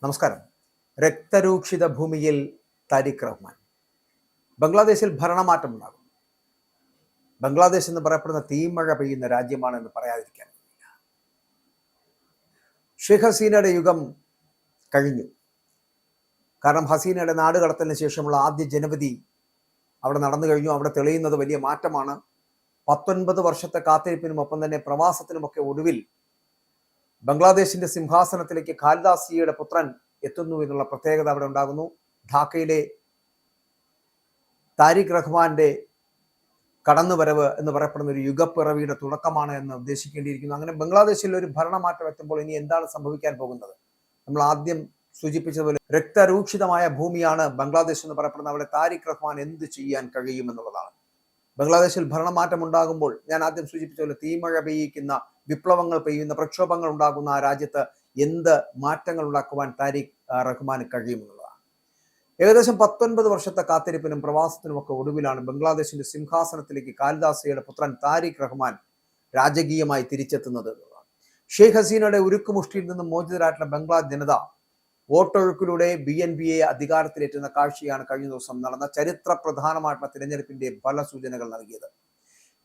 നമസ്കാരം. രക്തരൂക്ഷിത ഭൂമിയിൽ താരിഖ് റഹ്മാൻ. ബംഗ്ലാദേശിൽ ഭരണമാറ്റം ഉണ്ടാകും. ബംഗ്ലാദേശ് എന്ന് പറയപ്പെടുന്ന തീമഴ പെയ്യുന്ന രാജ്യമാണെന്ന് പറയാതിരിക്കാൻ. ഷെയ്ഖ് ഹസീനയുടെ യുഗം കഴിഞ്ഞു. കാരണം ഹസീനയുടെ നാട് കടത്തലിന് ശേഷമുള്ള ആദ്യ ജനവിധി അവിടെ നടന്നു കഴിഞ്ഞു. അവിടെ തെളിയുന്നത് വലിയ മാറ്റമാണ്. 19 വർഷത്തെ കാത്തിരിപ്പിനും ഒപ്പം തന്നെ പ്രവാസത്തിനുമൊക്കെ ഒടുവിൽ ബംഗ്ലാദേശിന്റെ സിംഹാസനത്തിലേക്ക് ഖാലിദാസ് ജിയുടെ പുത്രൻ എത്തുന്നു എന്നുള്ള പ്രത്യേകത അവിടെ ഉണ്ടാകുന്നു. ധാക്കയിലെ താരിഖ് റഹ്മാന്റെ കടന്നുവരവ് എന്ന് പറയപ്പെടുന്ന ഒരു യുഗപ്പിറവിയുടെ തുടക്കമാണ് എന്ന് ഉദ്ദേശിക്കേണ്ടിയിരിക്കുന്നു. അങ്ങനെ ബംഗ്ലാദേശിൽ ഒരു ഭരണമാറ്റം എത്തുമ്പോൾ ഇനി എന്താണ് സംഭവിക്കാൻ പോകുന്നത്? നമ്മൾ ആദ്യം സൂചിപ്പിച്ചതുപോലെ രക്തരൂക്ഷിതമായ ഭൂമിയാണ് ബംഗ്ലാദേശ് എന്ന് പറയപ്പെടുന്ന അവിടെ താരിഖ് റഹ്മാൻ എന്ത് ചെയ്യാൻ കഴിയുമെന്നുള്ളതാണ്. ബംഗ്ലാദേശിൽ ഭരണമാറ്റം ഉണ്ടാകുമ്പോൾ ഞാൻ ആദ്യം സൂചിപ്പിച്ചതുപോലെ തീമഴ പെയ്യിക്കുന്ന, വിപ്ലവങ്ങൾ പെയ്യുന്ന, പ്രക്ഷോഭങ്ങൾ ഉണ്ടാകുന്ന ആ രാജ്യത്ത് എന്ത് മാറ്റങ്ങൾ ഉണ്ടാക്കുവാൻ താരിഖ് റഹ്മാന് കഴിയുമെന്നുള്ളതാണ്. ഏകദേശം 19 വർഷത്തെ കാത്തിരിപ്പിനും പ്രവാസത്തിനും ഒക്കെ ഒടുവിലാണ് ബംഗ്ലാദേശിന്റെ സിംഹാസനത്തിലേക്ക് ഖാലിദാസ് പുത്രൻ താരിഖ് റഹ്മാൻ രാജകീയമായി തിരിച്ചെത്തുന്നത് എന്നുള്ളതാണ്. ഷെയ്ഖ് ഹസീനയുടെ ഉരുക്കുമുഷ്ടിയിൽ നിന്നും മോചിതരായിട്ടുള്ള ബംഗ്ലാദേശ് ജനത വോട്ടെഴുക്കിലൂടെ BNPയെ അധികാരത്തിലേറ്റുന്ന കാഴ്ചയാണ് കഴിഞ്ഞ ദിവസം നടന്ന ചരിത്ര പ്രധാനമായിട്ടുള്ള തിരഞ്ഞെടുപ്പിന്റെ ഫലസൂചനകൾ നൽകിയത്.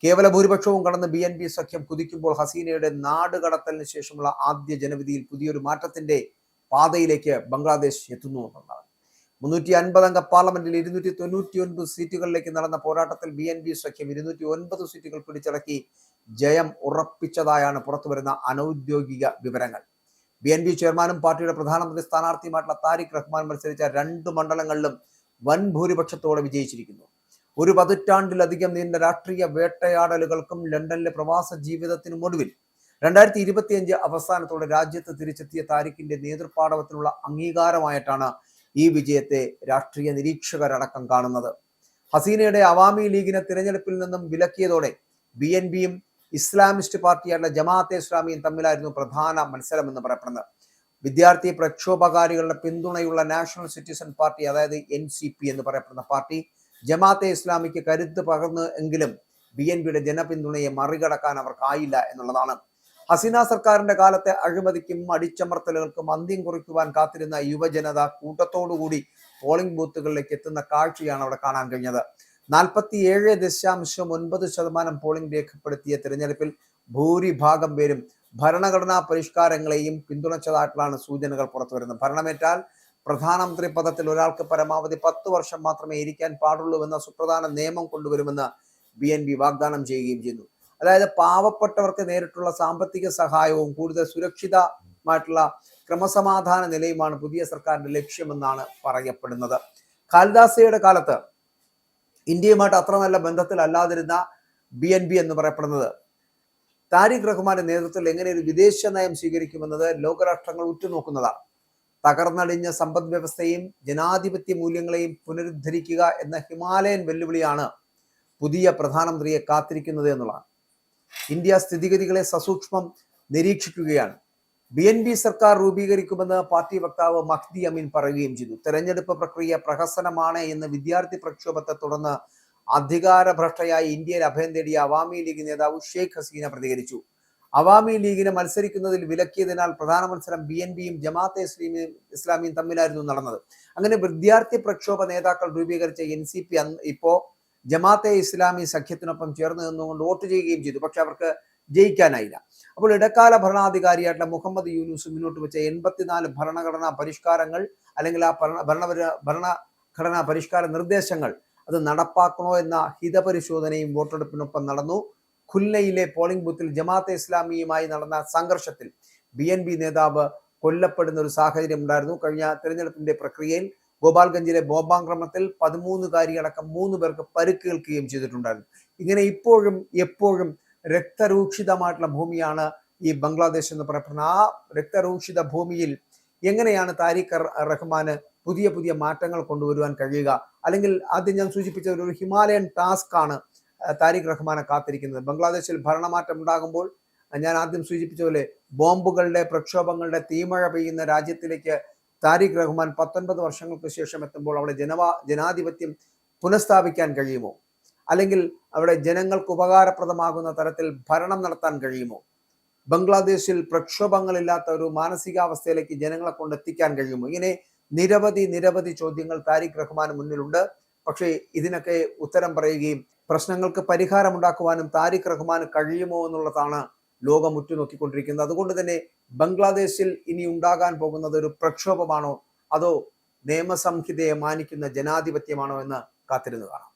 കേവല ഭൂരിപക്ഷവും കടന്ന് BNP സഖ്യം കുതിക്കുമ്പോൾ ഹസീനയുടെ നാട് കടത്തലിന് ശേഷമുള്ള ആദ്യ ജനവിധിയിൽ പുതിയൊരു മാറ്റത്തിന്റെ പാതയിലേക്ക് ബംഗ്ലാദേശ് എത്തുന്നു എന്നുള്ളതാണ്. 350 അംഗ പാർലമെന്റിൽ 299 സീറ്റുകളിലേക്ക് നടന്ന പോരാട്ടത്തിൽ BNP സഖ്യം 209 സീറ്റുകൾ പിടിച്ചടക്കി ജയം ഉറപ്പിച്ചതായാണ് പുറത്തുവരുന്ന അനൌദ്യോഗിക വിവരങ്ങൾ. BNP ചെയർമാനും പാർട്ടിയുടെ പ്രധാനമന്ത്രി സ്ഥാനാർത്ഥിയുമായിട്ടുള്ള താരിഖ് റഹ്മാൻ മത്സരിച്ച 2 മണ്ഡലങ്ങളിലും വൻ ഭൂരിപക്ഷത്തോടെ വിജയിച്ചിരിക്കുന്നു. ഒരു പതിറ്റാണ്ടിലധികം നീണ്ട രാഷ്ട്രീയ വേട്ടയാടലുകൾക്കും ലണ്ടനിലെ പ്രവാസ ജീവിതത്തിനും ഒടുവിൽ 2025 അവസാനത്തോടെ രാജ്യത്ത് തിരിച്ചെത്തിയ താരിഖിന്റെ നേതൃപാടവത്തിനുള്ള അംഗീകാരമായിട്ടാണ് ഈ വിജയത്തെ രാഷ്ട്രീയ നിരീക്ഷകരടക്കം കാണുന്നത്. ഹസീനയുടെ അവാമി ലീഗിനെ തിരഞ്ഞെടുപ്പിൽ നിന്നും വിലക്കിയതോടെ BNPയും ഇസ്ലാമിസ്റ്റ് പാർട്ടിയായിട്ടുള്ള ജമാഅത്തെ ഇസ്ലാമിയും തമ്മിലായിരുന്നു പ്രധാന മത്സരം എന്ന് പറയപ്പെടുന്നത്. വിദ്യാർത്ഥി പ്രക്ഷോഭകാരികളുടെ പിന്തുണയുള്ള നാഷണൽ സിറ്റിസൺ പാർട്ടി, അതായത് NCP എന്ന് പറയപ്പെടുന്ന പാർട്ടി ജമാഅത്തെ ഇസ്ലാമിക്ക് കരുത്ത് പകർന്നു എങ്കിലും BNPയുടെ ജനപിന്തുണയെ മറികടക്കാൻ അവർക്കായില്ല എന്നുള്ളതാണ്. ഹസീന സർക്കാരിന്റെ കാലത്തെ അഴിമതിക്കും അടിച്ചമർത്തലുകൾക്കും അന്ത്യം കുറിക്കുവാൻ കാത്തിരുന്ന യുവജനത കൂട്ടത്തോടുകൂടി പോളിംഗ് ബൂത്തുകളിലേക്ക് എത്തുന്ന കാഴ്ചയാണ് അവിടെ കാണാൻ കഴിഞ്ഞത്. 47.9% പോളിംഗ് രേഖപ്പെടുത്തിയ തിരഞ്ഞെടുപ്പിൽ ഭൂരിഭാഗം പേരും ഭരണഘടനാ പരിഷ്കാരങ്ങളെയും പിന്തുണച്ചതായിട്ടുള്ളതാണ് സൂചനകൾ പുറത്തുവരുന്നത്. ഭരണമേറ്റാൽ പ്രധാനമന്ത്രി പദത്തിൽ ഒരാൾക്ക് പരമാവധി 10 വർഷം മാത്രമേ ഇരിക്കാൻ പാടുള്ളൂ എന്ന സുപ്രധാന നിയമം കൊണ്ടുവരുമെന്ന് BNP വാഗ്ദാനം ചെയ്യുകയും ചെയ്യുന്നു. അതായത് പാവപ്പെട്ടവർക്ക് നേരിട്ടുള്ള സാമ്പത്തിക സഹായവും കൂടുതൽ സുരക്ഷിതമായിട്ടുള്ള ക്രമസമാധാന നിലയുമാണ് പുതിയ സർക്കാരിന്റെ ലക്ഷ്യമെന്നാണ് പറയപ്പെടുന്നത്. ഖാലിദാസയുടെ കാലത്ത് ഇന്ത്യയുമായിട്ട് അത്ര നല്ല ബന്ധത്തിലല്ലാതിരുന്ന BNP എന്ന് പറയപ്പെടുന്നത് താരിഖ് റഹ്മാന്റെ നേതൃത്വത്തിൽ എങ്ങനെ ഒരു വിദേശ നയം സ്വീകരിക്കുമെന്നത് ലോകരാഷ്ട്രങ്ങൾ ഉറ്റുനോക്കുന്നതാണ്. തകർന്നടിഞ്ഞ സമ്പദ് വ്യവസ്ഥയും ജനാധിപത്യ മൂല്യങ്ങളെയും പുനരുദ്ധരിക്കുക എന്ന ഹിമാലയൻ വെല്ലുവിളിയാണ് പുതിയ പ്രധാനമന്ത്രിയെ കാത്തിരിക്കുന്നത് എന്നുള്ളതാണ്. ഇന്ത്യ സ്ഥിതിഗതികളെ സസൂക്ഷ്മം നിരീക്ഷിക്കുകയാണ്. BNP സർക്കാർ രൂപീകരിക്കുമെന്ന് പാർട്ടി വക്താവ് മഹ്ദി അമീൻ പറയുകയും ചെയ്തു. തെരഞ്ഞെടുപ്പ് പ്രക്രിയ പ്രഹസനമാണ് എന്ന് വിദ്യാർത്ഥി പ്രക്ഷോഭത്തെ തുടർന്ന് അധികാരഭ്രഷ്ടയായി ഇന്ത്യയിൽ അഭയം തേടിയ അവാമി ലീഗ് നേതാവ് ഷെയ്ഖ് ഹസീന പ്രതികരിച്ചു. അവാമി ലീഗിനെ മത്സരിക്കുന്നതിൽ വിലക്കിയതിനാൽ പ്രധാന മത്സരം BNPയും ജമാഅത്തെ ഇസ്ലാമിയും തമ്മിലായിരുന്നു നടന്നത്. അങ്ങനെ വിദ്യാർത്ഥി പ്രക്ഷോഭ നേതാക്കൾ രൂപീകരിച്ച NCP ഇപ്പോ ജമാഅത്തെ ഇസ്ലാമി സഖ്യത്തിനൊപ്പം ചേർന്ന് നിന്നുകൊണ്ട് വോട്ട് ചെയ്യുകയും ചെയ്തു. പക്ഷെ അവർക്ക് ജയിക്കാനായില്ല. അപ്പോൾ ഇടക്കാല ഭരണാധികാരിയായിട്ടുള്ള മുഹമ്മദ് യൂനുസ് മുന്നോട്ട് വെച്ച 84 ഭരണഘടനാ പരിഷ്കാരങ്ങൾ അല്ലെങ്കിൽ ആ ഭരണഘടനാ പരിഷ്കാര നിർദ്ദേശങ്ങൾ അത് നടപ്പാക്കണോ എന്ന ഹിതപരിശോധനയും വോട്ടെടുപ്പിനൊപ്പം നടന്നു. ഖുൽനയിലെ പോളിംഗ് ബൂത്തിൽ ജമാഅത്തെ ഇസ്ലാമിയുമായി നടന്ന സംഘർഷത്തിൽ BNP നേതാവ് കൊല്ലപ്പെടുന്ന ഒരു സാഹചര്യം ഉണ്ടായിരുന്നു. കഴിഞ്ഞ തിരഞ്ഞെടുപ്പിന്റെ പ്രക്രിയയിൽ ഗോപാൽഗഞ്ചിലെ ബോംബാക്രമണത്തിൽ 13കാരിയടക്കം 3 പേർക്ക് പരിക്കേൽക്കുകയും ചെയ്തിട്ടുണ്ടായിരുന്നു. ഇങ്ങനെ ഇപ്പോഴും എപ്പോഴും രക്തരൂക്ഷിതമായിട്ടുള്ള ഭൂമിയാണ് ഈ ബംഗ്ലാദേശ് എന്ന് പറയപ്പെടുന്ന ആ രക്തരൂക്ഷിത ഭൂമിയിൽ എങ്ങനെയാണ് താരിഖ് റഹ്മാന് പുതിയ പുതിയ മാറ്റങ്ങൾ കൊണ്ടുവരുവാൻ കഴിയുക? അല്ലെങ്കിൽ ആദ്യം ഞാൻ സൂചിപ്പിച്ച ഒരു ഹിമാലയൻ ടാസ്ക് ആണ് താരിഖ് റഹ്മാനെ കാത്തിരിക്കുന്നത്. ബംഗ്ലാദേശിൽ ഭരണമാറ്റം ഉണ്ടാകുമ്പോൾ ഞാൻ ആദ്യം സൂചിപ്പിച്ച പോലെ ബോംബുകളുടെ പ്രക്ഷോഭങ്ങളുടെ തീമഴ പെയ്യുന്ന രാജ്യത്തിലേക്ക് താരിഖ് റഹ്മാൻ 19 വർഷങ്ങൾക്ക് ശേഷം എത്തുമ്പോൾ അവിടെ ജനാധിപത്യം പുനഃസ്ഥാപിക്കാൻ കഴിയുമോ? അല്ലെങ്കിൽ അവിടെ ജനങ്ങൾക്ക് ഉപകാരപ്രദമാകുന്ന തരത്തിൽ ഭരണം നടത്താൻ കഴിയുമോ? ബംഗ്ലാദേശിൽ പ്രക്ഷോഭങ്ങളില്ലാത്ത ഒരു മാനസികാവസ്ഥയിലേക്ക് ജനങ്ങളെ കൊണ്ട് എത്തിക്കാൻ കഴിയുമോ? ഇങ്ങനെ നിരവധി ചോദ്യങ്ങൾ താരിഖ് റഹ്മാന് മുന്നിലുണ്ട്. പക്ഷേ ഇതിനൊക്കെ ഉത്തരം പറയുകയും പ്രശ്നങ്ങൾക്ക് പരിഹാരമുണ്ടാക്കുവാനും താരിഖ് റഹ്മാന് കഴിയുമോ എന്നുള്ളതാണ് ലോകം ഉറ്റുനോക്കിക്കൊണ്ടിരിക്കുന്നത്. അതുകൊണ്ട് തന്നെ ബംഗ്ലാദേശിൽ ഇനി ഉണ്ടാകാൻ പോകുന്നത് ഒരു പ്രക്ഷോഭമാണോ അതോ നിയമസംഹിതയെ മാനിക്കുന്ന ജനാധിപത്യമാണോ എന്ന് കാത്തിരുന്ന് കാണാം.